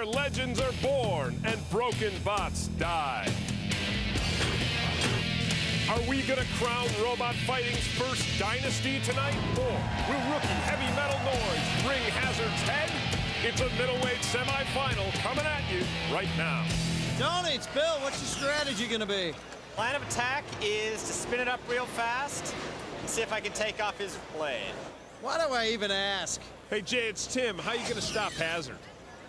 where legends are born and broken bots die. Are we going to crown robot fighting's first dynasty tonight? Or will rookie heavy metal noise wring Hazard's head? It's a middleweight semifinal coming at you right now. Tony, it's Bill. What's your strategy going to be? Plan of attack is to spin it up real fast and see if I can take off his blade. Why do I even ask? Hey, Jay, it's Tim. How are you going to stop Hazard?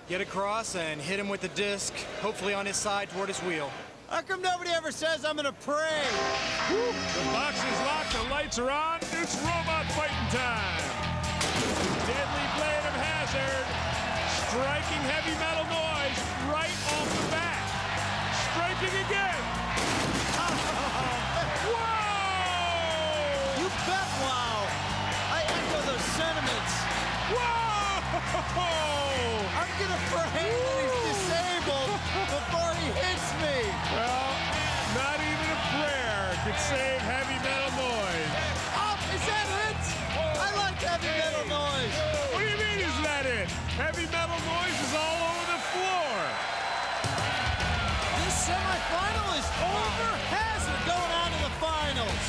Get across and hit him with the disc, hopefully on his side toward his wheel. How come nobody ever says I'm gonna pray? Woo. The box is locked, the lights are on. It's robot fighting time. Deadly blade of Hazard, striking heavy metal noise right off the bat. Striking again. Whoa! You bet, wow. I echo those sentiments. Whoa! I'm gonna pray that he's disabled before he hits me. Well, not even a prayer could save heavy metal noise. Oh, is that it? I like heavy metal noise. What do you mean, is that it? Heavy metal noise is all over the floor. This semifinal is over. Hazard going on to the finals.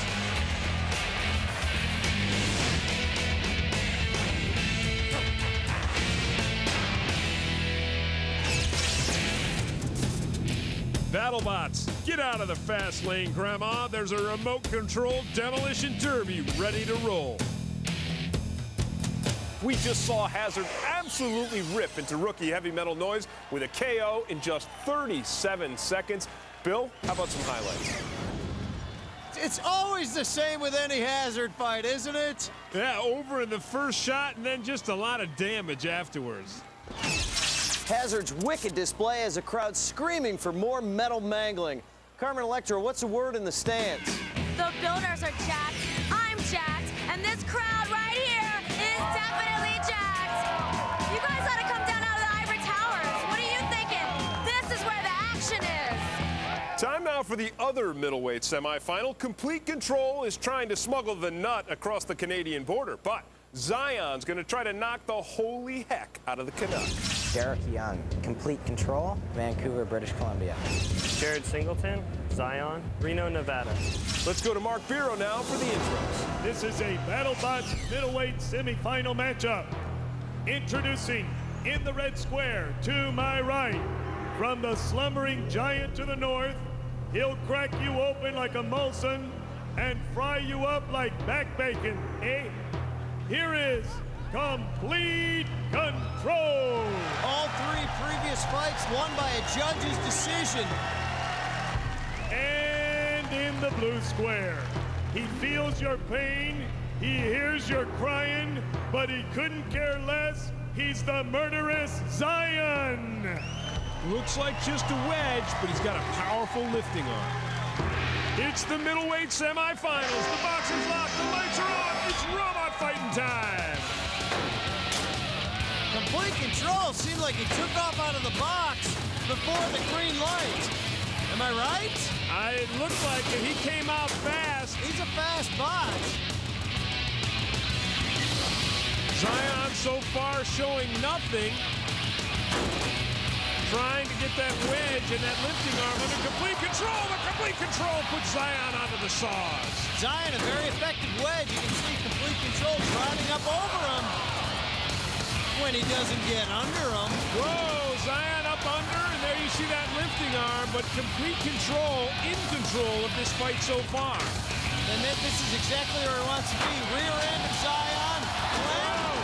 BattleBots, get out of the fast lane, Grandma. There's a remote-controlled demolition derby ready to roll. We just saw Hazard absolutely rip into rookie heavy metal noise with a KO in just 37 seconds. Bill, how about some highlights? It's always the same with any Hazard fight, isn't it? Yeah, over in the first shot and then just a lot of damage afterwards. Hazard's wicked display has a crowd screaming for more metal mangling. Carmen Electra, what's the word in the stands? The builders are jacked, I'm jacked, and this crowd right here is definitely jacked. You guys ought to come down out of the ivory towers. What are you thinking? This is where the action is. Time now for the other middleweight semifinal. Complete Control is trying to smuggle the nut across the Canadian border, but Zion's going to try to knock the holy heck out of the Canuck. Derek Young, Complete Control, Vancouver, British Columbia. Jared Singleton, Zion, Reno, Nevada. Let's go to Mark Biro now for the intros. This is a BattleBots middleweight semifinal matchup. Introducing in the red square to my right, from the slumbering giant to the north, he'll crack you open like a Molson and fry you up like back bacon, eh? Here is Complete Control. All three previous fights won by a judge's decision. And in the blue square, he feels your pain, he hears your crying, but he couldn't care less. He's the murderous Zion. Looks like just a wedge, but he's got a powerful lifting arm. It's the middleweight semifinals. The box is locked, the lights are on. It's robot fighting time. Complete Control seemed like he took off out of the box before the green light. Am I right? It looked like it. He came out fast. He's a fast bot. Zion so far showing nothing. Trying to get that wedge and that lifting arm under Complete Control. The Complete Control puts Zion onto the saws. Zion, a very effective wedge. You can see Complete Control driving up over him when he doesn't get under him. Whoa, Zion up under, and there you see that lifting arm, but Complete Control in control of this fight so far. And then this is exactly where he wants to be. Rear end of Zion. Wow.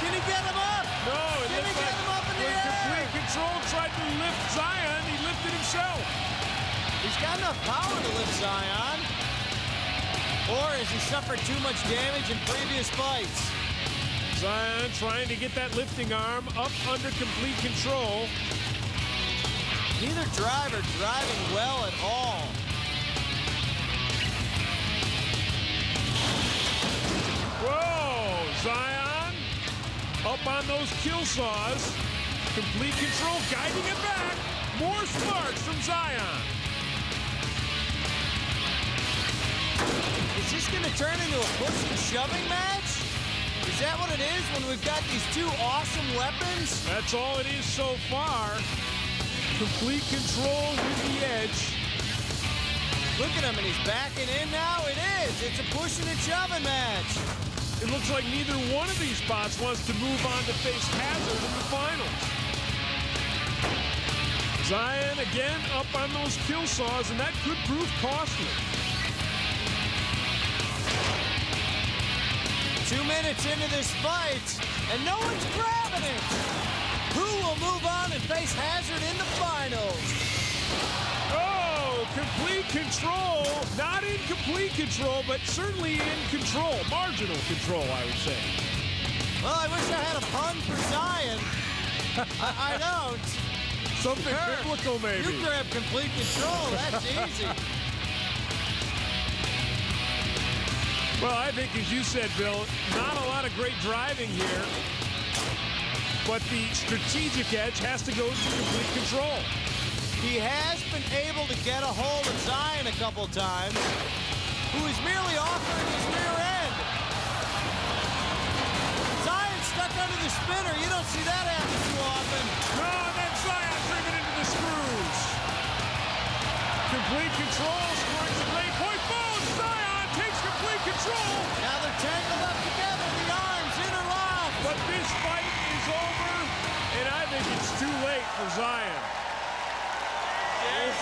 Can he get him up? No, it Can he looks get like him up in the when air? Complete Control tried to lift Zion, he lifted himself. He's got enough power to lift Zion. Or has he suffered too much damage in previous fights? Zion trying to get that lifting arm up under Complete Control. Neither driver driving well at all. Whoa, Zion up on those kill saws. Complete Control guiding it back. More sparks from Zion. Is this going to turn into a push and shoving match? Is Is that what it is when we've got these two awesome weapons? That's all it is so far. Complete control with the edge. Look at him, and he's backing in now. It is. It's a pushing and shoving match. It looks like neither one of these bots wants to move on to face Hazard in the finals. Zion again up on those kill saws, and that could prove costly. 2 minutes into this fight, and no one's grabbing it. Who will move on and face Hazard in the finals? Oh, complete control. Not in complete control, but certainly in control. Marginal control, I would say. Well, I wish I had a pun for Zion. I don't. Something Sure. biblical, maybe. You grab complete control. That's easy. Well, I think, as you said, Bill, not a lot of great driving here, but the strategic edge has to go to complete control. He has been able to get a hold of Zion a couple times, who is merely offering his rear end. Zion stuck under the spinner. You don't see that happen too often. No, and then Zion driven into the screws. Complete control, scoring some great point. Boom! Zion takes complete control. Now they're tangled up together, the arms interlock. But this fight is over, and I think it's too late for Zion.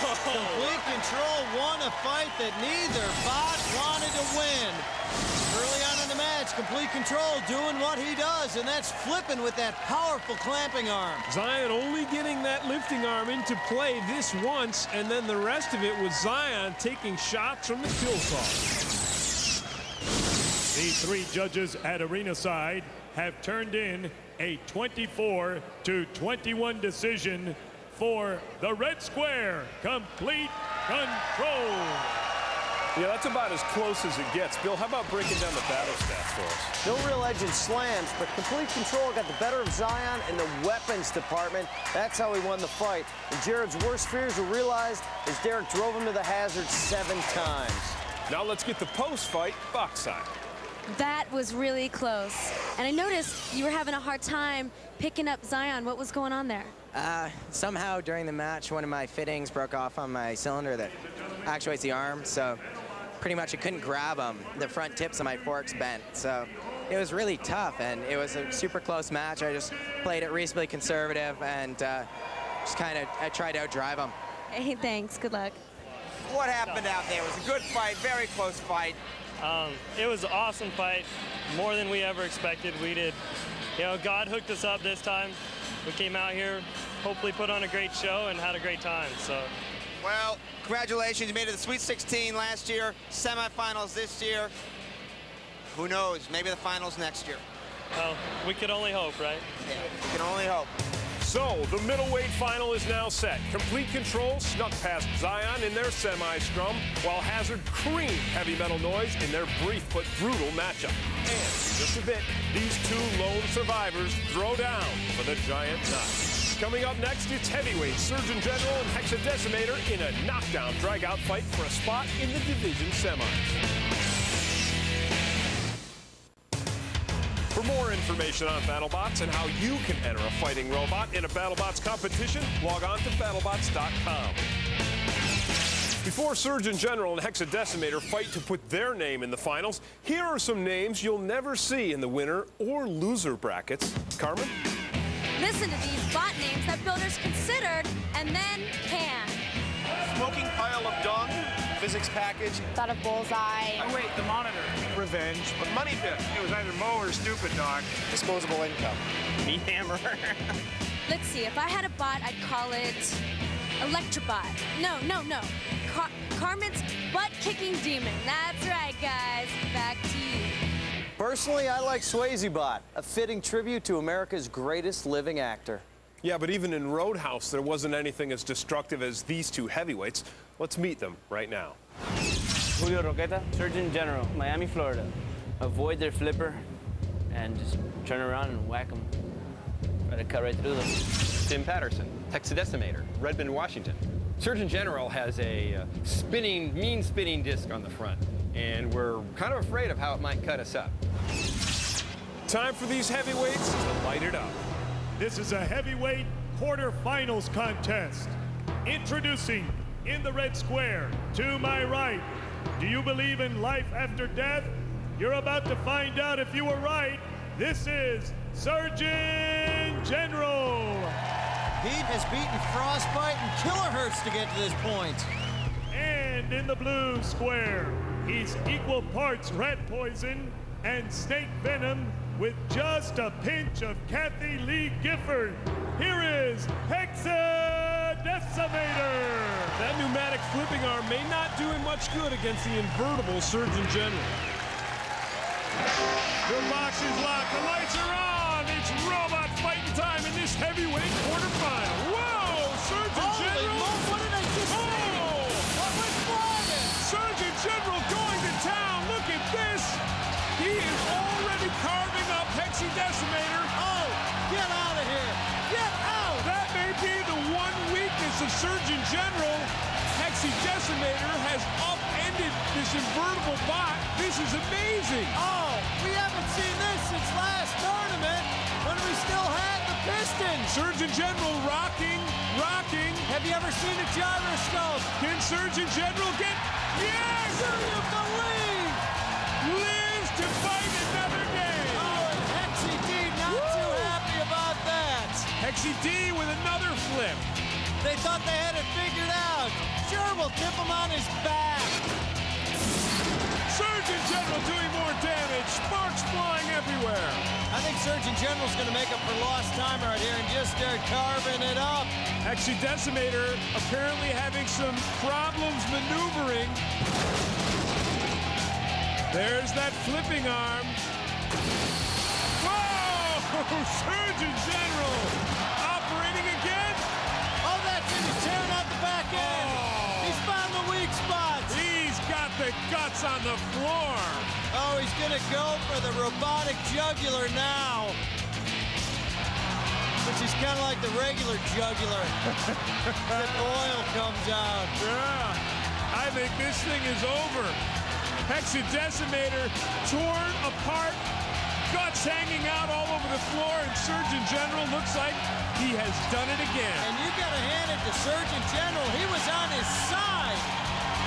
Complete control won a fight that neither bot wanted to win. Early on in the match, complete control doing what he does, and that's flipping with that powerful clamping arm. Zion only getting that lifting arm into play this once, and then the rest of it was Zion taking shots from the kill saw. The three judges at arena side have turned in a 24-21 decision for the red square, complete control. Yeah, that's about as close as it gets. Bill, how about breaking down the battle stats for us? No real edge in slams, but complete control got the better of Zion in the weapons department. That's how he won the fight. And Jared's worst fears were realized as Derek drove him to the hazard 7 times. Now let's get the post-fight box side. That was really close. And I noticed you were having a hard time picking up Zion. What was going on there? Somehow during the match, one of my fittings broke off on my cylinder that actuates the arm, so pretty much I couldn't grab them. The front tips of my forks bent, so it was really tough, and it was a super close match. I just played it reasonably conservative and just kind of tried to outdrive them. Hey, thanks. Good luck. What happened out there? It was a good fight, very close fight. It was an awesome fight, more than we ever expected. We did, God hooked us up this time. We came out here, hopefully put on a great show and had a great time. So, Well, congratulations. You made it to the Sweet 16 last year, semifinals this year. Who knows? Maybe the finals next year. well, we could only hope, right? Yeah, we can only hope. So, the middleweight final is now set. Complete control snuck past Zion in their semi-scrum, while Hazard creamed Heavy Metal Noise in their brief but brutal matchup. And in just a bit, these two lone survivors throw down for the giant knot. Coming up next, it's heavyweight Surgeon General and Hexadecimator in a knockdown drag-out fight for a spot in the division semis. For more information on BattleBots and how you can enter a fighting robot in a BattleBots competition, log on to BattleBots.com. Before Surgeon General and Hexadecimator fight to put their name in the finals, here are some names you'll never see in the winner or loser brackets. Carmen? Listen to these bot names that builders considered and then can. Smoking pile of dung. Physics package. Thought of bullseye. Oh, wait, the monitor. Revenge. But money pit. It was either Mo or stupid dog. Disposable income. Meat hammer. Let's see, if I had a bot, I'd call it Electrobot. No. Carmen's butt-kicking demon. That's right, guys. Back to you. Personally, I like SwayzeBot, a fitting tribute to America's greatest living actor. Yeah, but even in Roadhouse, there wasn't anything as destructive as these two heavyweights. Let's meet them right now. Julio Roqueta, Surgeon General, Miami, Florida. Avoid their flipper and just turn around and whack them. Try to cut right through them. Tim Patterson, Hexadecimator, Redmond, Washington. Surgeon General has a mean spinning disc on the front, and we're kind of afraid of how it might cut us up. Time for these heavyweights to light it up. This is a heavyweight quarterfinals contest. Introducing in the red square, to my right. Do you believe in life after death? You're about to find out if you were right. This is Surgeon General. Pete has beaten Frostbite and Kilohertz to get to this point. And in the blue square, he's equal parts rat poison and snake venom with just a pinch of Kathy Lee Gifford. Here is Hexadecimator. That pneumatic flipping arm may not do him much good against the invertible Surgeon General. The box is locked, the lights are on. It's robot fighting time in this heavyweight quarterfinal. Whoa, Surgeon General. What did I just say? What was flying? Surgeon General going to town. Look at this. He is already carving up Hexadecimator. Oh, get out of here. Get out. That may be the one weakness of Surgeon General. Hexadecimator has upended this invertible bot. This is amazing. Oh, we haven't seen this since last tournament when we still had the Pistons. Surgeon General rocking. Have you ever seen a gyroscope? Can Surgeon General get... Yes! Do you believe? Lives to fight another day. Oh, and Hexy D not too happy about that. Hexy D with another flip. They thought they had it figured out. Sure, we'll tip him on his back. Surgeon General doing more damage. Sparks flying everywhere. I think Surgeon General's going to make up for lost time right here and just start carving it up. Hexadecimator apparently having some problems maneuvering. There's that flipping arm. Whoa! Surgeon General operating again. Oh, that's it. He's tearing out the back end. Oh. He's found the weak spots. He's got the guts on the floor. Oh, he's going to go for the robotic jugular now. Which is kind of like the regular jugular. The oil comes out. Yeah, I think this thing is over. Hexadecimator torn apart, guts hanging out all over the floor, and Surgeon General looks like he has done it again. And you got to hand it to Surgeon General. He was on his side.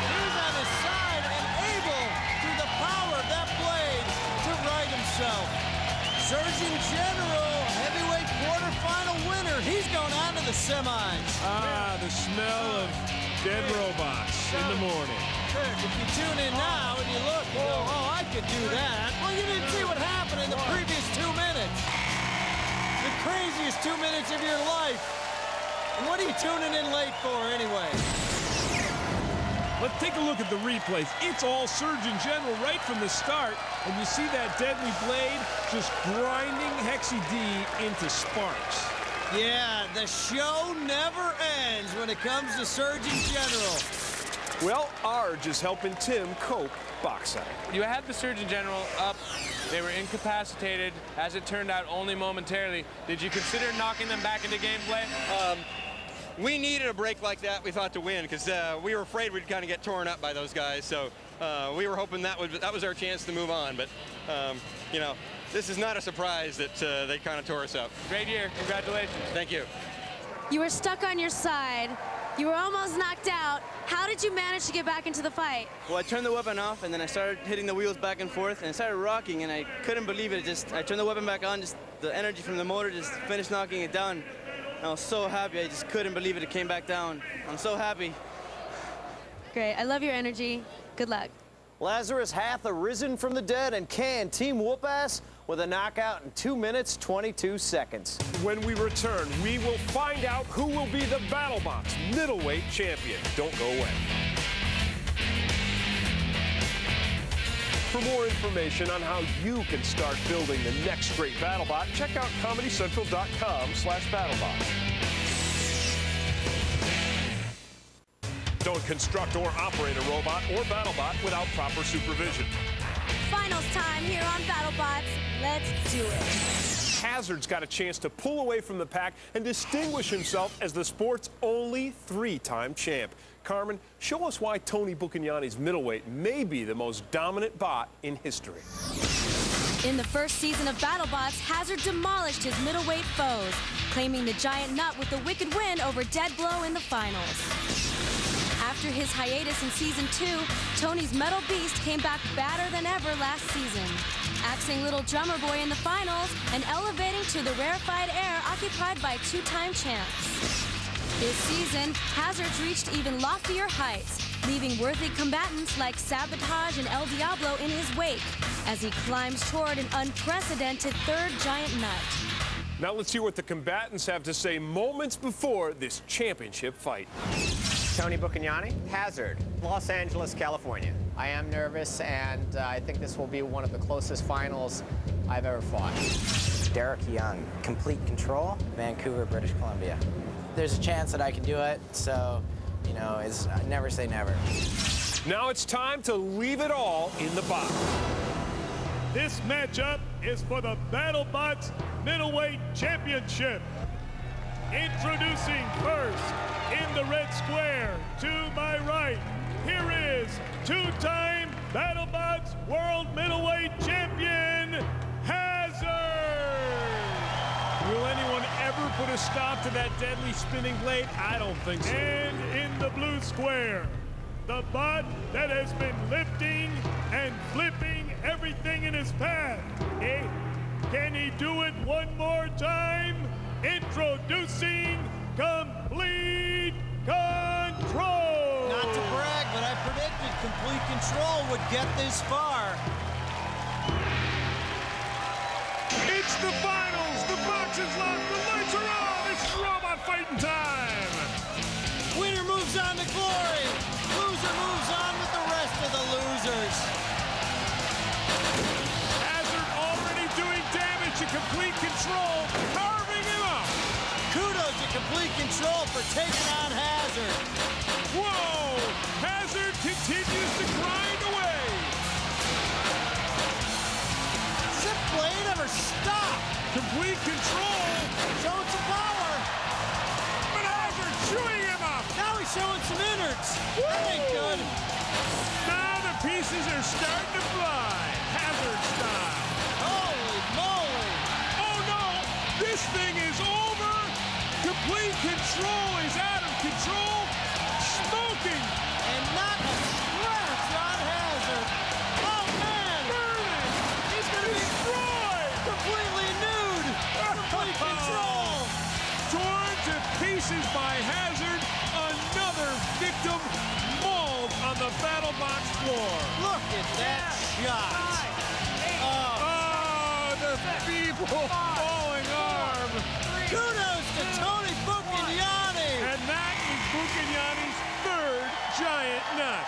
He was on his side and able, through the power of that blade, to right himself. Surgeon General, heavyweight quarterfinal winner. He's going on to the semis. Ah, the smell of dead robots in the morning. If you tune in now and you look, you go, oh, I could do that. Well, you didn't see what happened in the previous 2 minutes. The craziest 2 minutes of your life. And what are you tuning in late for anyway? Let's take a look at the replays. It's all Surgeon General right from the start. And you see that deadly blade just grinding Hexy D into sparks. Yeah, the show never ends when it comes to Surgeon General. Well, Arj is helping Tim cope boxing. You had the Surgeon General up. They were incapacitated, as it turned out, only momentarily. Did you consider knocking them back into gameplay? We needed a break like that, we thought, to win, because we were afraid we'd kind of get torn up by those guys. So we were hoping that was our chance to move on. But, you know, this is not a surprise that they kind of tore us up. Great year. Congratulations. Thank you. You were stuck on your side. You were almost knocked out. How did you manage to get back into the fight? Well, I turned the weapon off, and then I started hitting the wheels back and forth, and it started rocking, and I couldn't believe it. I turned the weapon back on, just the energy from the motor just finished knocking it down. And I was so happy. I just couldn't believe it came back down. I'm so happy. Great. I love your energy. Good luck. Lazarus hath arisen from the dead and can team whoop ass with a knockout in 2 minutes, 22 seconds. When we return, we will find out who will be the BattleBots middleweight champion. Don't go away. For more information on how you can start building the next great BattleBot, check out ComedyCentral.com/BattleBots. Don't construct or operate a robot or BattleBot without proper supervision. Finals time here on BattleBots. Let's do it. Hazard's got a chance to pull away from the pack and distinguish himself as the sport's only 3-time champ. Carmen, show us why Tony Buccagnani's middleweight may be the most dominant bot in history. In the first season of BattleBots, Hazard demolished his middleweight foes, claiming the giant nut with the wicked win over Dead Blow in the finals. After his hiatus in Season 2, Tony's Metal Beast came back badder than ever last season, axing Little Drummer Boy in the finals and elevating to the rarefied air occupied by two-time champs. This season, Hazard's reached even loftier heights, leaving worthy combatants like Sabotage and El Diablo in his wake as he climbs toward an unprecedented third giant nut. Now let's hear what the combatants have to say moments before this championship fight. Tony Buccagnani, Hazard, Los Angeles, California. I am nervous, and I think this will be one of the closest finals I've ever fought. Derek Young, Complete Control, Vancouver, British Columbia. There's a chance that I can do it, so, you know, it's never say never. Now it's time to leave it all in the box. This matchup is for the BattleBots Middleweight Championship. Introducing first, in the red square, to my right, here is two-time BattleBots World Middleweight Champion, Hazard! Will anyone ever put a stop to that deadly spinning blade? I don't think so. And in the blue square, the bot that has been lifting and flipping everything in his path. Can he do it one more time? Introducing Complete Control! Not to brag, but I predicted Complete Control would get this far. It's the finals! The box is locked! The lights are on! It's robot fighting time! Winner moves on to glory! Loser moves on with the rest of the losers. Hazard already doing damage to Complete Control, carving him up! Kudos to Complete Control for taking on Hazard. Whoa! Hazard continues to grind away! Does that blade ever stop? Complete Control! Showing some power. But Hazard chewing him up! Now he's showing some innards. That ain't good. Now the pieces are starting to fly. Hazard style. Holy moly! Oh no! This thing is over! Complete Control is out of control! Smoking! And not a scratch on Hazard. Oh man! Burning! He's gonna be Destroyed! completely nude. Complete Control. Torn to pieces by Hazard. Another victim mauled on the BattleBots floor. Look at that shot. Oh, the feeble falling arm. Kudos to Tony Buccagnani. And that is Buccagnani's third giant nut.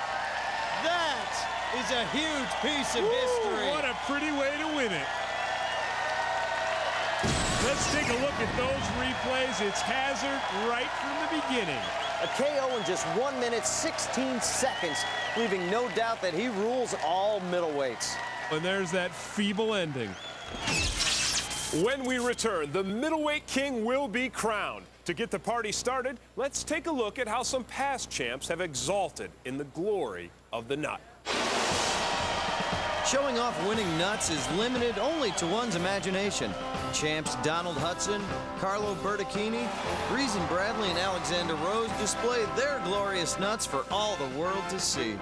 That is a huge piece of history. What a pretty way to win it. Let's take a look at those replays. It's Hazard right from the beginning. A KO in just 1 minute, 16 seconds, leaving no doubt that he rules all middleweights. And there's that feeble ending. When we return, the middleweight king will be crowned. To get the party started, let's take a look at how some past champs have exalted in the glory of the nut. Showing off winning nuts is limited only to one's imagination. Champs Donald Hudson, Carlo Bertocchini, Reason Bradley, and Alexander Rose displayed their glorious nuts for all the world to see.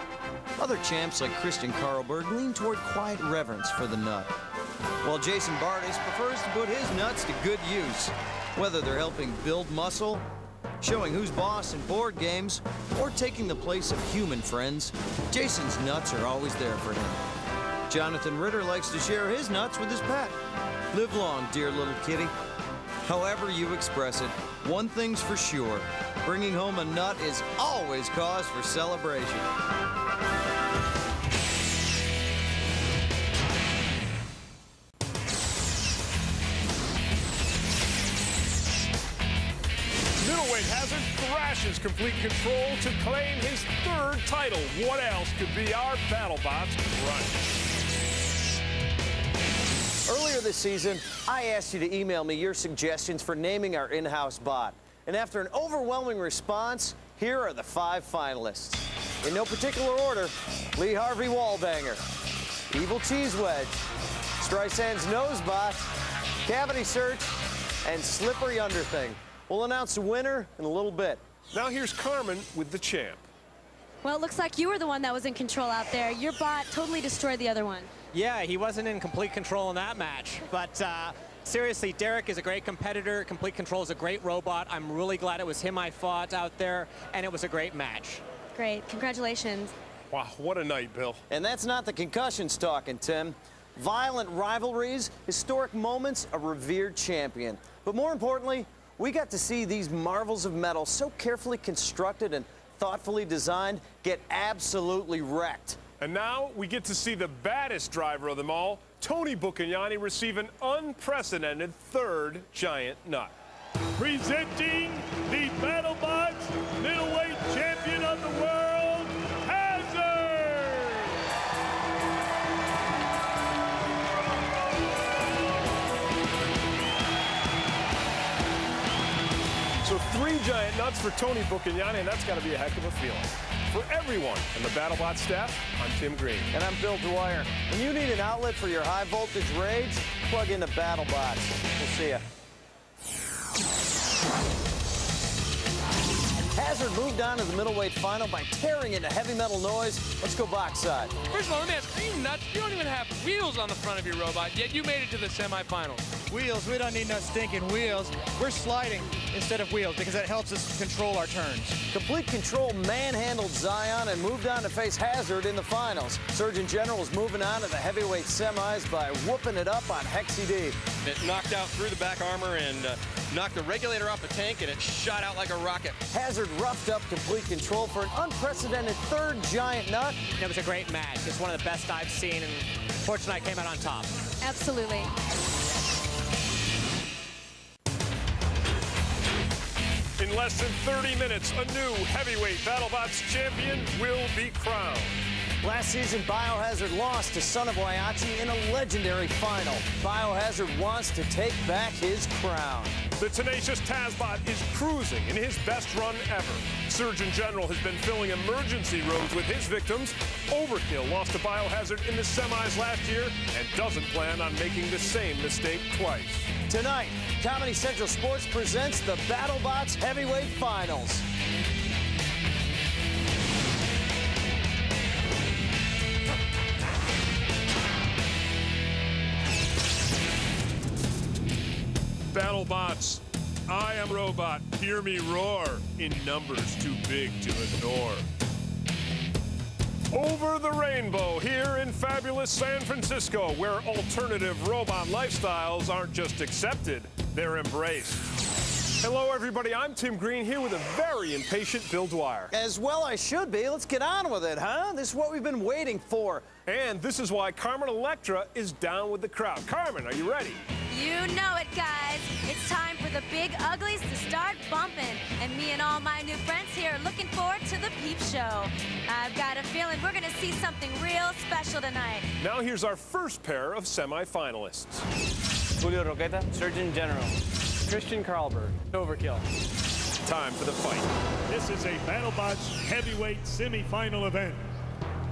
Other champs like Christian Karlberg lean toward quiet reverence for the nut, while Jason Bardis prefers to put his nuts to good use, whether they're helping build muscle, showing who's boss in board games, or taking the place of human friends. Jason's nuts are always there for him. Jonathan Ritter likes to share his nuts with his pet. Live long, dear little kitty. However you express it, one thing's for sure, bringing home a nut is always cause for celebration. Middleweight Hazard thrashes Complete Control to claim his third title. What else could be our BattleBots crunch? Earlier this season, I asked you to email me your suggestions for naming our in-house bot. And after an overwhelming response, here are the 5 finalists. In no particular order: Lee Harvey Wallbanger, Evil Cheese Wedge, Streisand's nose bot, cavity search, and slippery underthing. We'll announce the winner in a little bit. Now here's Carmen with the champ. Well, it looks like you were the one that was in control out there. Your bot totally destroyed the other one. Yeah, he wasn't in complete control in that match. But seriously, Derek is a great competitor. Complete Control is a great robot. I'm really glad it was him I fought out there, and it was a great match. Great. Congratulations. Wow, what a night, Bill. And that's not the concussions talking, Tim. Violent rivalries, historic moments, a revered champion. But more importantly, we got to see these marvels of metal so carefully constructed and thoughtfully designed get absolutely wrecked. And now we get to see the baddest driver of them all, Tony Buccagnani, receive an unprecedented third giant nut. Presenting the BattleBots middleweight champion of the world, Hazard! So 3 giant nuts for Tony Buccagnani, and that's got to be a heck of a feeling. For everyone in the BattleBots staff, I'm Tim Green. And I'm Bill Dwyer. When you need an outlet for your high voltage rage, plug into BattleBots. We'll see ya. Hazard moved on to the middleweight final by tearing into heavy metal noise. Let's go box side. First of all, let me ask, are you nuts? You don't even have wheels on the front of your robot, yet you made it to the semifinals. Wheels, we don't need no stinking wheels. We're sliding instead of wheels because that helps us control our turns. Complete Control manhandled Zion and moved on to face Hazard in the finals. Surgeon General is moving on to the heavyweight semis by whooping it up on Hexy D. It knocked out through the back armor and knocked the regulator off the tank, and it shot out like a rocket. Hazard roughed up Complete Control for an unprecedented third giant nut. It was a great match. It's one of the best I've seen, and fortunately I came out on top. Absolutely. In less than 30 minutes, a new heavyweight BattleBots champion will be crowned. Last season, Biohazard lost to Son of Waiachi in a legendary final. Biohazard wants to take back his crown. The tenacious Tazbot is cruising in his best run ever. Surgeon General has been filling emergency rooms with his victims. Overkill lost to Biohazard in the semis last year and doesn't plan on making the same mistake twice. Tonight, Comedy Central Sports presents the BattleBots Heavyweight Finals. BattleBots, I am robot. Hear me roar in numbers too big to ignore. Over the rainbow here in fabulous San Francisco, where alternative robot lifestyles aren't just accepted, they're embraced. Hello, everybody. I'm Tim Green here with a very impatient Bill Dwyer. As well I should be. Let's get on with it, huh? This is what we've been waiting for. And this is why Carmen Electra is down with the crowd. Carmen, are you ready? You know it, guys. It's time for the big uglies to start bumping. And me and all my new friends here are looking forward to the peep show. I've got a feeling we're going to see something real special tonight. Now here's our first pair of semi-finalists. Julio Roqueta, Surgeon General. Christian Carlberg, Overkill. Time for the fight. This is a BattleBots heavyweight semifinal event.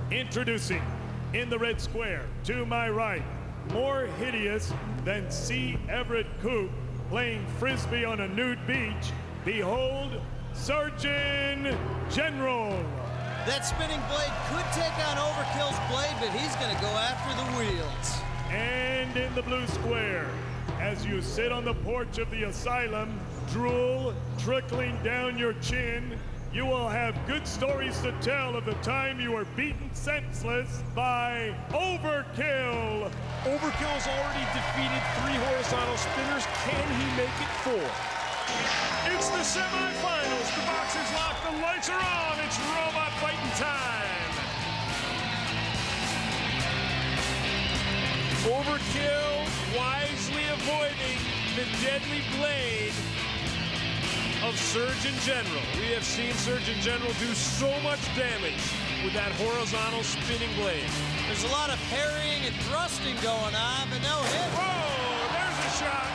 Introducing, in the red square, to my right, more hideous than C. Everett Koop playing frisbee on a nude beach. Behold, Surgeon General. That spinning blade could take on Overkill's blade, but he's going to go after the wheels. And in the blue square, as you sit on the porch of the asylum, drool trickling down your chin, you will have good stories to tell of the time you were beaten senseless by Overkill. Overkill's already defeated 3 horizontal spinners. Can he make it 4? It's the semifinals. The box is locked. The lights are on. It's robot fighting time. Overkill wisely avoiding the deadly blade of Surgeon General. We have seen Surgeon General do so much damage with that horizontal spinning blade. There's a lot of parrying and thrusting going on, but no hit. Whoa, there's a shot.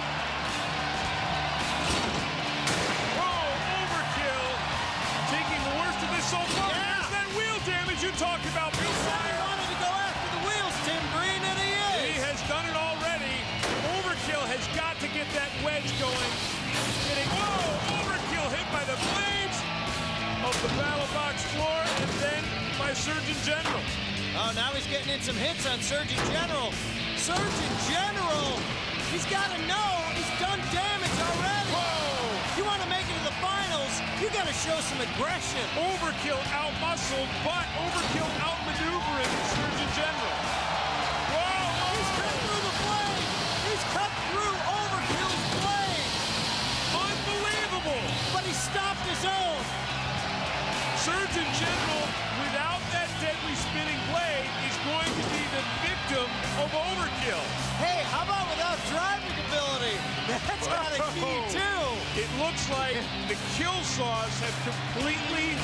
Whoa, Overkill taking the worst of this so far. Yeah. There's that wheel damage you talked about. He said he wanted to go after the wheels, Tim Green, and he is. He has done it all Oh, now he's getting in some hits on Surgeon General. Surgeon General, he's got to know he's done damage already. Whoa! You want to make it to the finals, you got to show some aggression. Overkill out-muscled, but Overkill out-maneuvering Surgeon General. Whoa! He's cut through the blade. He's cut through Overkill's blade. Unbelievable! But he stopped his own. Surgeon General, without that deadly spinning blade, is going to be the victim of Overkill. Hey, how about without driving ability? That's got a key, too. It looks like the kill saws have completely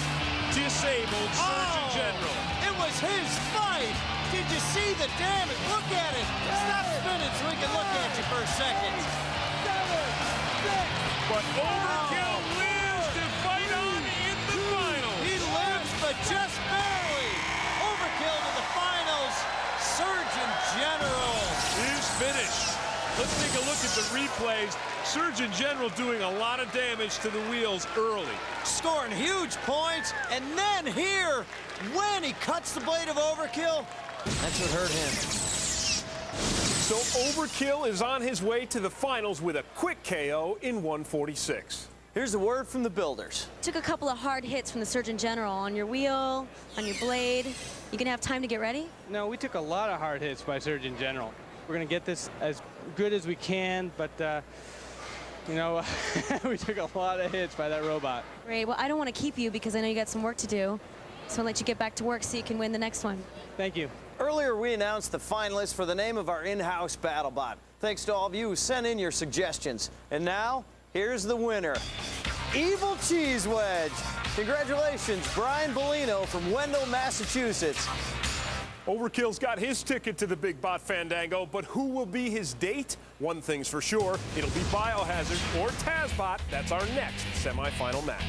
disabled Surgeon General. It was his fight. Did you see the damage? Look at it. Stop spinning so we can look at you for a second. 7, 6. But Overkill lives to fight on in the finals. He lives, but just barely. Overkill to the finals. Surgeon General is finished. Let's take a look at the replays. Surgeon General doing a lot of damage to the wheels early. Scoring huge points, and then here, when he cuts the blade of Overkill, that's what hurt him. So Overkill is on his way to the finals with a quick KO in 146. Here's a word from the builders. Took a couple of hard hits from the Surgeon General on your wheel, on your blade. You gonna have time to get ready? No, we took a lot of hard hits by Surgeon General. We're going to get this as good as we can, but, you know, we took a lot of hits by that robot. Great. Well, I don't want to keep you because I know you got some work to do. So I'll let you get back to work so you can win the next one. Thank you. Earlier, we announced the finalists for the name of our in-house BattleBot. Thanks to all of you who sent in your suggestions. And now, here's the winner. Evil Cheese Wedge. Congratulations, Brian Bellino from Wendell, Massachusetts. Overkill's got his ticket to the Big Bot Fandango, but who will be his date? One thing's for sure, it'll be Biohazard or TazBot. That's our next semifinal match.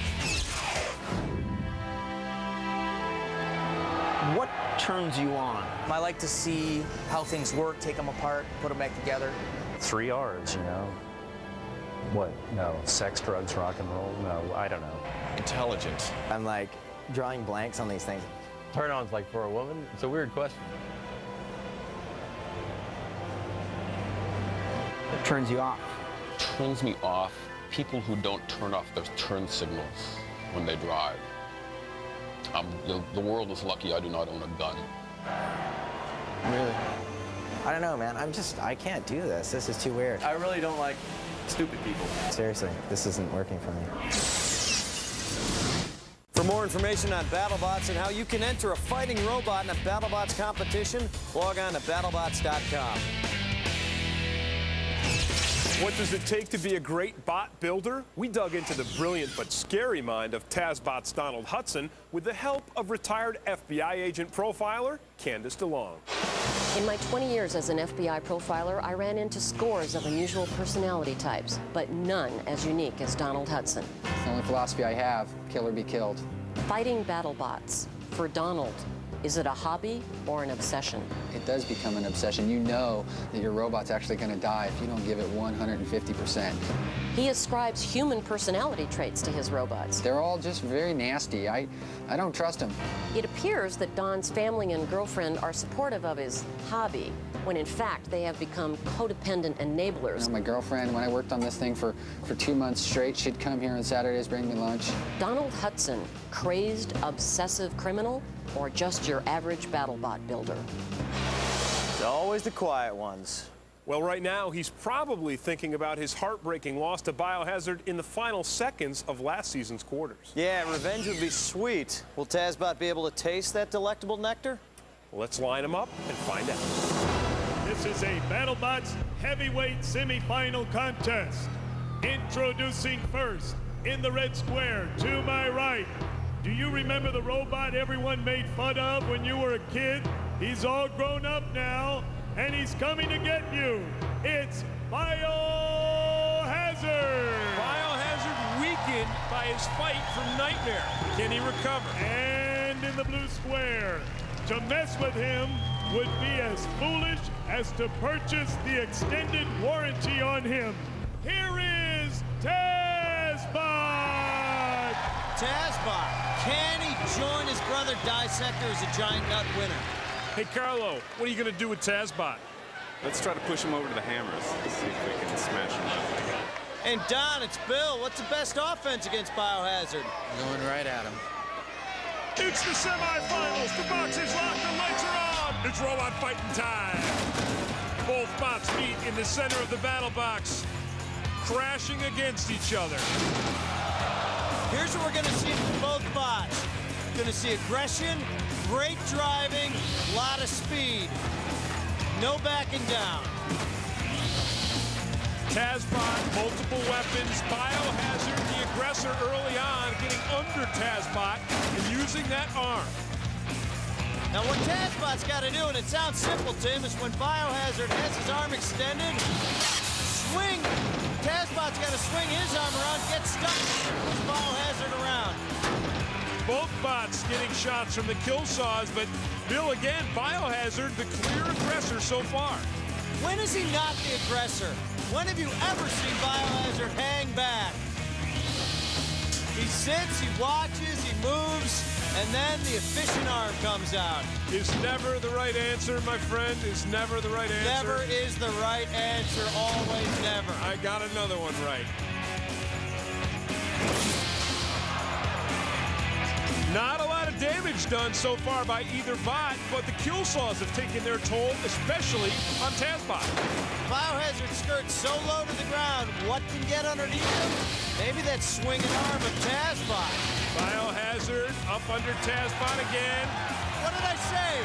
What turns you on? I like to see how things work, take them apart, put them back together. 3 R's, you know. What? No. Sex, drugs, rock and roll? No, I don't know. Intelligent. I'm like drawing blanks on these things. Turn-ons like for a woman? It's a weird question. What turns you off? Turns me off people who don't turn off their turn signals when they drive. The world is lucky I do not own a gun. Really? I don't know, man. I can't do this. This is too weird. I really don't like stupid people. Seriously, this isn't working for me. For more information on BattleBots and how you can enter a fighting robot in a BattleBots competition, log on to BattleBots.com. What does it take to be a great bot builder? We dug into the brilliant but scary mind of TazBot's Donald Hudson with the help of retired FBI agent profiler Candace DeLong. In my 20 years as an FBI profiler, I ran into scores of unusual personality types, but none as unique as Donald Hudson. It's the only philosophy I have, kill or be killed. Fighting BattleBots. For Donald, is it a hobby or an obsession? It does become an obsession. You know that your robot's actually going to die if you don't give it 150%. He ascribes human personality traits to his robots. They're all just very nasty. I don't trust them. It appears that Don's family and girlfriend are supportive of his hobby, when in fact they have become codependent enablers. You know, my girlfriend, when I worked on this thing for 2 months straight, she'd come here on Saturdays, bring me lunch. Donald Hudson, crazed, obsessive criminal, or just your average BattleBot builder? It's always the quiet ones. Well, right now, he's probably thinking about his heartbreaking loss to Biohazard in the final seconds of last season's quarters. Yeah, revenge would be sweet. Will TazBot be able to taste that delectable nectar? Let's line him up and find out. This is a BattleBots heavyweight semifinal contest. Introducing first, in the red square, to my right. Do you remember the robot everyone made fun of when you were a kid? He's all grown up now, and he's coming to get you. It's Biohazard! Biohazard weakened by his fight from Nightmare. Can he recover? And in the blue square, to mess with him would be as foolish as to purchase the extended warranty on him. Here is TazBot! TazBot, can he join his brother Dissector as a giant nut winner? Hey, Carlo, what are you going to do with TazBot? Let's try to push him over to the hammers. Let's see if we can smash him up. And Don, it's Bill. What's the best offense against Biohazard? Going right at him. It's the semifinals. The box is locked. The lights are on. It's robot fighting time. Both bots meet in the center of the battle box, crashing against each other. Here's what we're going to see from both bots. Going to see aggression, great driving, a lot of speed. No backing down. TazBot, multiple weapons. Biohazard, the aggressor early on, getting under TazBot and using that arm. Now what TazBot's got to do, and it sounds simple, Tim, is when Biohazard has his arm extended, swing. TazBot's got to swing his arm around, get stuck, push Biohazard around. Both bots getting shots from the kill saws, but Bill again, Biohazard, the clear aggressor so far. When is he not the aggressor? When have you ever seen Biohazard hang back? He sits, he watches, he moves, and then the efficient arm comes out. Is never the right answer, my friend. Is never the right answer. Never is the right answer, always never. I got another one right. Not a lot of damage done so far by either bot, but the kill saws have taken their toll, especially on TazBot. Biohazard skirts so low to the ground, what can get underneath him? Maybe that swinging arm of TazBot. Biohazard up under TazBot again. What did I say?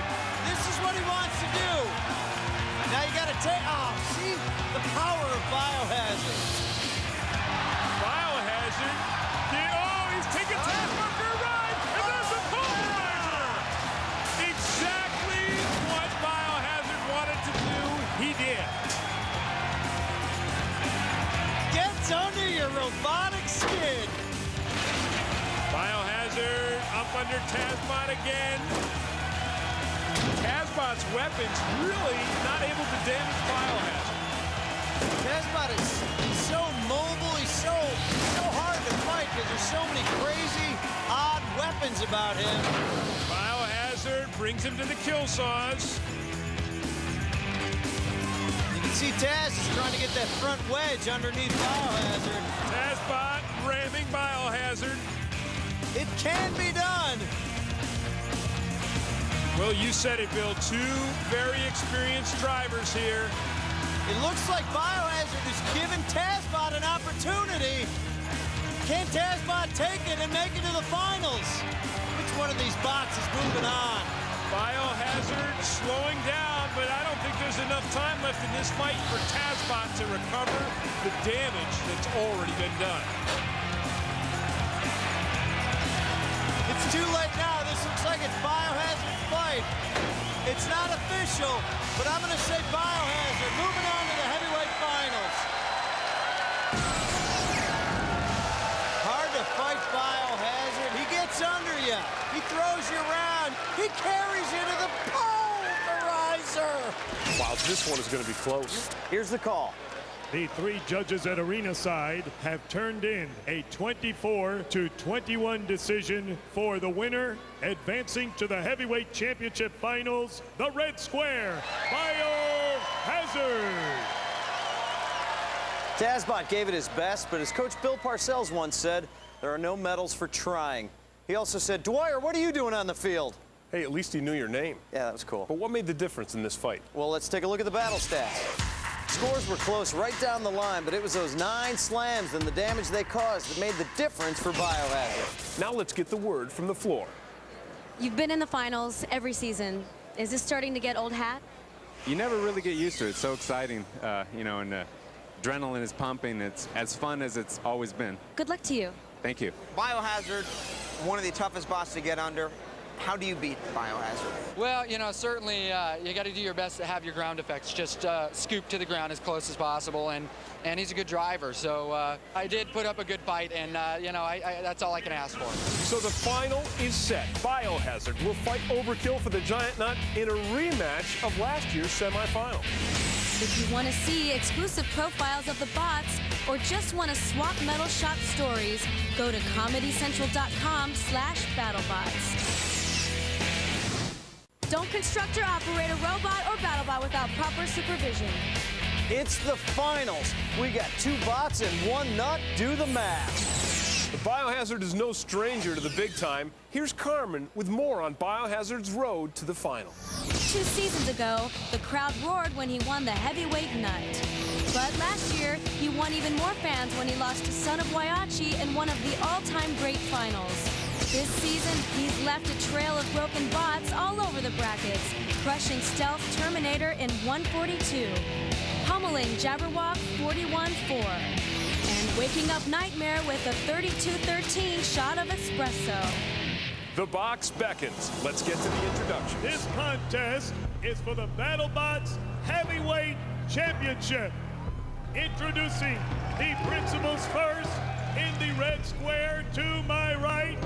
This is what he wants to do. Now you got to take, oh, see the power of Biohazard. Biohazard, he's taking TazBot for a ride, and there's a pulverizer. Exactly what Biohazard wanted to do, he did. Gets under your robotic skin. Biohazard up under TazBot again. TazBot's weapons really not able to damage Biohazard. TazBot is so mobile, he's so hard to fight because there's so many crazy, odd weapons about him. Biohazard brings him to the kill saws. You can see Taz is trying to get that front wedge underneath Biohazard. TazBot ramming Biohazard. It can be done. Well, you said it, Bill. Two very experienced drivers here. It looks like Biohazard is giving TazBot an opportunity. Can TazBot take it and make it to the finals? Which one of these bots is moving on? Biohazard slowing down, but I don't think there's enough time left in this fight for TazBot to recover the damage that's already been done. It's too late now. This looks like it's Biohazard's fight. It's not official, but I'm going to say Biohazard moving on to the heavyweight finals. Hard to fight Biohazard. He gets under you. He throws you around. He carries you to the pulverizer. Wow, this one is going to be close. Here's the call. The three judges at arena side have turned in a 24-21 decision for the winner, advancing to the heavyweight championship finals, the red square, Biohazard. TazBot gave it his best, but as Coach Bill Parcells once said, there are no medals for trying. He also said, Dwyer, what are you doing on the field? Hey, at least he knew your name. Yeah, that was cool. But what made the difference in this fight? Well, let's take a look at the battle stats. Scores were close right down the line, but it was those 9 slams and the damage they caused that made the difference for Biohazard. Now let's get the word from the floor. You've been in the finals every season. Is this starting to get old hat? You never really get used to it. It's so exciting, you know, and adrenaline is pumping. It's as fun as it's always been. Good luck to you. Thank you. Biohazard, one of the toughest bots to get under. How do you beat Biohazard? Well, you know, certainly you got to do your best to have your ground effects. Just scoop to the ground as close as possible, and he's a good driver. So I did put up a good fight, and you know, that's all I can ask for. So the final is set. Biohazard will fight Overkill for the Giant Nut in a rematch of last year's semifinal. If you want to see exclusive profiles of the bots or just want to swap metal shot stories, go to ComedyCentral.com/BattleBots. Don't construct or operate a robot or BattleBot without proper supervision. It's the finals. We got 2 bots and 1 nut. Do the math. The Biohazard is no stranger to the big time. Here's Carmen with more on Biohazard's road to the final. 2 seasons ago, the crowd roared when he won the heavyweight nut. But last year, he won even more fans when he lost to Son of Waiachi in one of the all-time great finals. This season, he's left a trail of broken bots all over the brackets, crushing Stealth Terminator in 142, pummeling Jabberwock 41-4, and waking up Nightmare with a 32-13 shot of espresso. The box beckons. Let's get to the introduction. This contest is for the BattleBots Heavyweight Championship. Introducing the principals first in the red square to my right.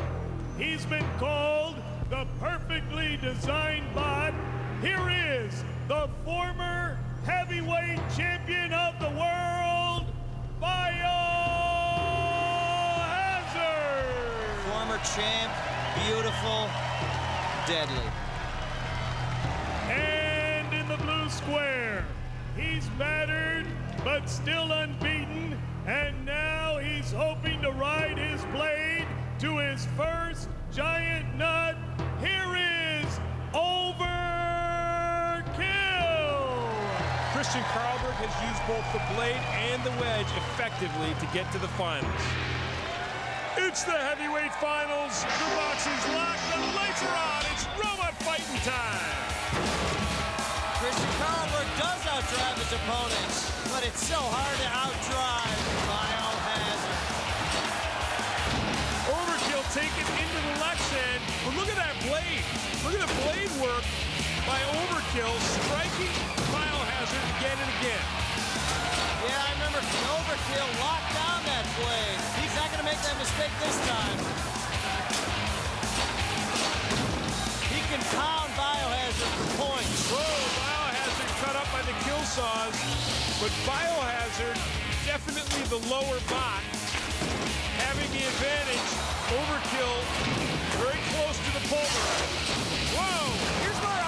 He's been called the perfectly designed bot. Here is the former heavyweight champion of the world, Biohazard. Former champ, beautiful, deadly. And in the blue square, he's battered but still unbeaten, and now he's hoping to ride his blade to his first giant nut. Here is Overkill. Christian Karlberg has used both the blade and the wedge effectively to get to the finals. It's the heavyweight finals. The box is locked, the lights are on. It's robot fighting time. Christian Karlberg does outdrive his opponents, but it's so hard to outdrive Biohazard. Overkill taken into the left hand, but look at that blade. Look at the blade work by Overkill, striking Biohazard again and again. Yeah, I remember Overkill locked down that blade. He's not going to make that mistake this time. He can pound Biohazard for points. Whoa, Biohazard cut up by the kill saws, but Biohazard definitely the lower bot, having the advantage. Overkill very close to the pulverizer. Whoa! Here's where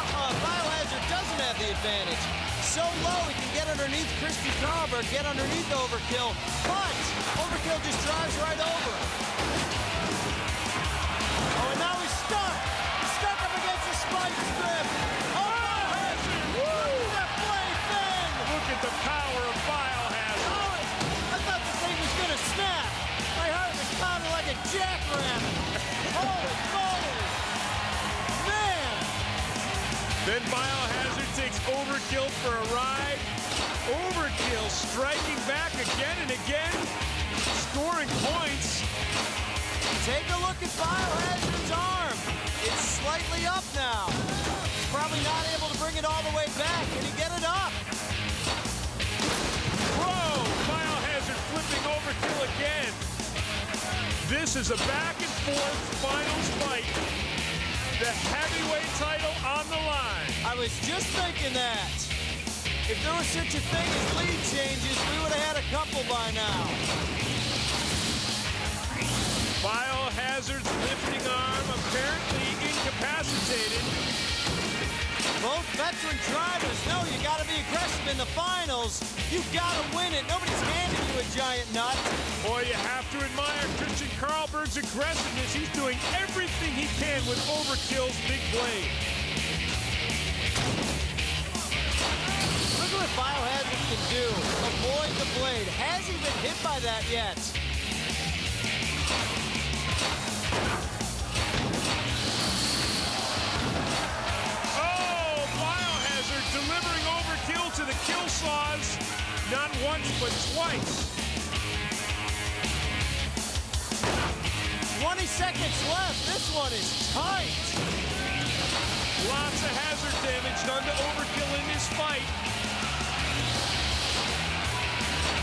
Biohazard doesn't have the advantage. So low he can get underneath Christian Karlberg, get underneath Overkill, but Overkill just drives right over him. Oh, and now he's stuck. He's stuck up against the spike strip. Oh, Biohazard! Woo! That blade thing! Look at the power of Biohazard. Oh, I thought the thing was gonna snap. My heart was pounding like a jackrabbit. Holy moly! Man! Then Biohazard takes Overkill for a ride. Overkill striking back again and again, scoring points. Take a look at Biohazard's arm. It's slightly up now. He's probably not able to bring it all the way back. Can he get it up? Whoa! Biohazard flipping Overkill again. This is a back-and-forth finals fight. The heavyweight title on the line. I was just thinking that. If there was such a thing as lead changes, we would have had a couple by now. Biohazard's lifting arm apparently incapacitated. Both veteran drivers know you got to be aggressive in the finals. You got to win it. Nobody's handing you a giant nut. Boy, you have to admire Christian Karlberg's aggressiveness. He's doing everything he can with Overkill's big blade. Look at what Biohazard can do. Avoid the blade. Has he been hit by that yet? Delivering Overkill to the kill saws, not once, but twice. 20 seconds left. This one is tight. Lots of hazard damage done to Overkill in this fight.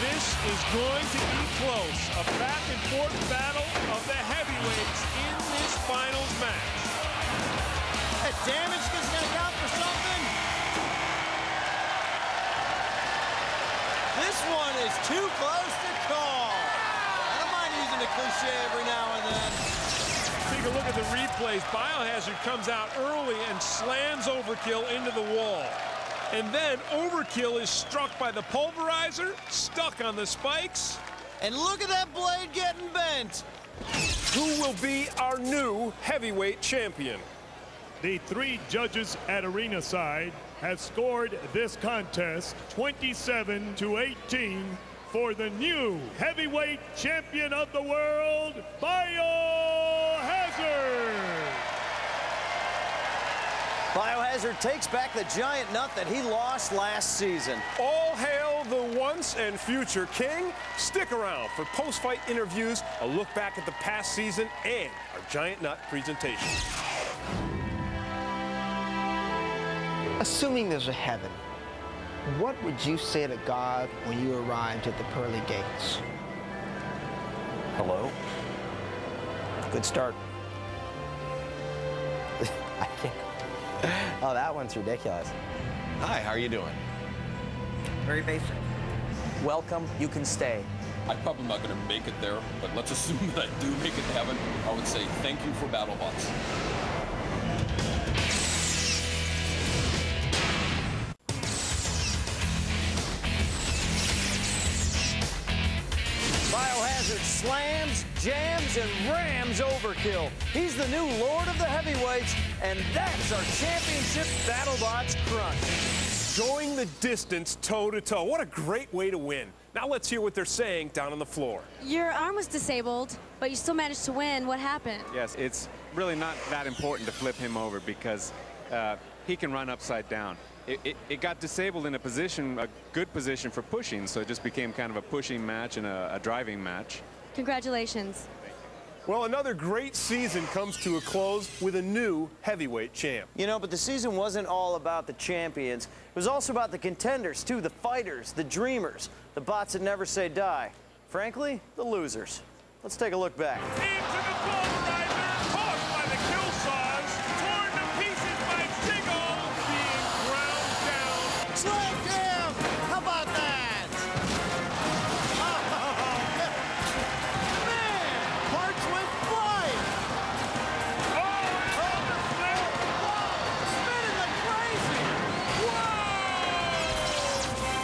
This is going to be close. A back-and-forth battle of the heavyweights in this finals match. That damage is going to count for something. This one is too close to call. I don't mind using a cliche every now and then. Take a look at the replays. Biohazard comes out early and slams Overkill into the wall. And then Overkill is struck by the pulverizer, stuck on the spikes. And look at that blade getting bent. Who will be our new heavyweight champion? The three judges at arena side have scored this contest 27-18 for the new heavyweight champion of the world, Biohazard. Biohazard takes back the giant nut that he lost last season. All hail the once and future king. Stick around for post-fight interviews, a look back at the past season, and our giant nut presentation. Assuming there's a heaven, what would you say to God when you arrived at the pearly gates? Hello? Good start. I can't. Oh, that one's ridiculous. Hi, how are you doing? Very basic. Welcome, you can stay. I'm probably not going to make it there, but let's assume that I do make it to heaven. I would say thank you for BattleBots. Biohazard slams, jams, and rams Overkill. He's the new Lord of the Heavyweights, and that's our championship BattleBots crunch. Going the distance toe-to-toe. What a great way to win. Now let's hear what they're saying down on the floor. Your arm was disabled, but you still managed to win. What happened? Yes, it's really not that important to flip him over because he can run upside down. It got disabled in a position, a good position for pushing, so it just became kind of a pushing match and a driving match. Congratulations. Well, another great season comes to a close with a new heavyweight champ. You know, but the season wasn't all about the champions. It was also about the contenders, too, the fighters, the dreamers, the bots that never say die. Frankly, the losers. Let's take a look back. Into the pulverizer, caught by the kill saws, torn to pieces by Sigel, being ground down. Slow down! How about that? Oh, man! Parts went flying!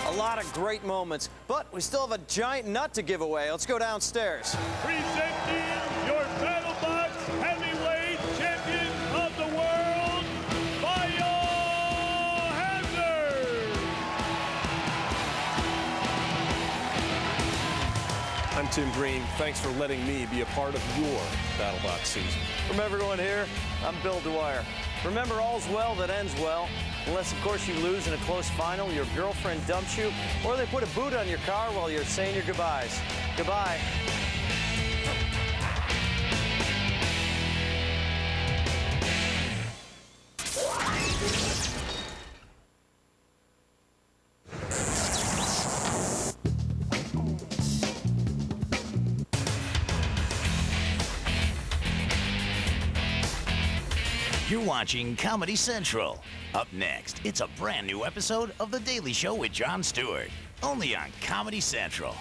A lot of great moments, but we still have a giant nut to give away. Let's go downstairs. Presenting your BattleBots heavyweight champion of the world, Biohazard. I'm Tim Green. Thanks for letting me be a part of your BattleBots season. From everyone here, I'm Bill Dwyer. Remember, all's well that ends well. Unless, of course, you lose in a close final, your girlfriend dumps you, or they put a boot on your car while you're saying your goodbyes. Goodbye. You're watching Comedy Central. Up next, it's a brand new episode of The Daily Show with Jon Stewart. Only on Comedy Central.